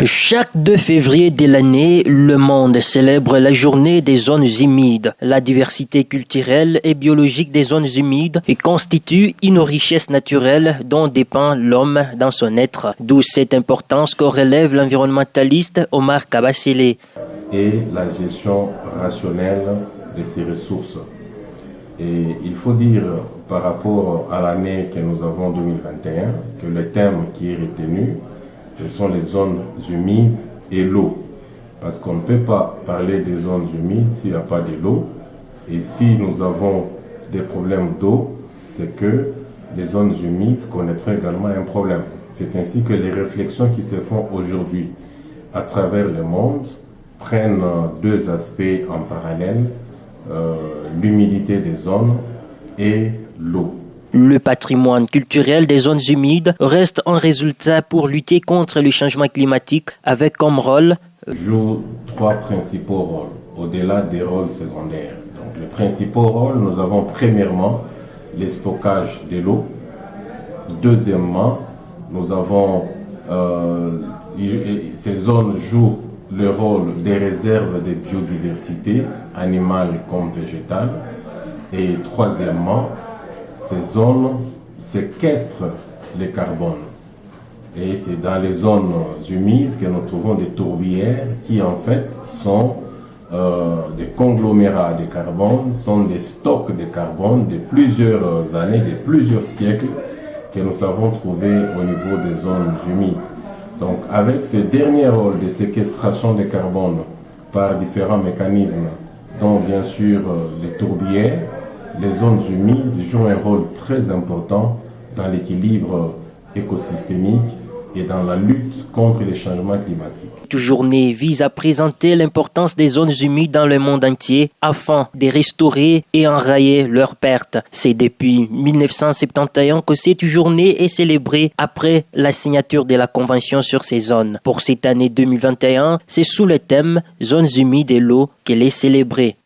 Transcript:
Chaque 2 février de l'année, le monde célèbre la journée des zones humides. La diversité culturelle et biologique des zones humides constitue une richesse naturelle dont dépend l'homme dans son être, d'où cette importance que relève l'environnementaliste Omar Kabasele. Et la gestion rationnelle de ces ressources. Et il faut dire par rapport à l'année que nous avons 2021 que le thème qui est retenu, ce sont les zones humides et l'eau. Parce qu'on ne peut pas parler des zones humides s'il n'y a pas de l'eau. Et si nous avons des problèmes d'eau, c'est que les zones humides connaîtront également un problème. C'est ainsi que les réflexions qui se font aujourd'hui à travers le monde prennent deux aspects en parallèle, l'humidité des zones et l'eau. Le patrimoine culturel des zones humides reste un résultat pour lutter contre le changement climatique avec comme rôle joue trois principaux rôles, au-delà des rôles secondaires. Donc, les principaux rôles, nous avons premièrement le stockage de l'eau. Deuxièmement, nous avons ces zones jouent le rôle des réserves de biodiversité animale comme végétale. Et troisièmement, ces zones séquestrent le carbone. Et c'est dans les zones humides que nous trouvons des tourbières qui en fait sont des conglomérats de carbone, sont des stocks de carbone de plusieurs années, de plusieurs siècles que nous avons trouvés au niveau des zones humides. Donc avec ces derniers rôles de séquestration de carbone par différents mécanismes, dont bien sûr les tourbières, les zones humides jouent un rôle très important dans l'équilibre écosystémique et dans la lutte contre les changements climatiques. Cette journée vise à présenter l'importance des zones humides dans le monde entier afin de restaurer et enrayer leurs pertes. C'est depuis 1971 que cette journée est célébrée après la signature de la Convention sur ces zones. Pour cette année 2021, c'est sous le thème Zones humides et l'eau qu'elle est célébrée.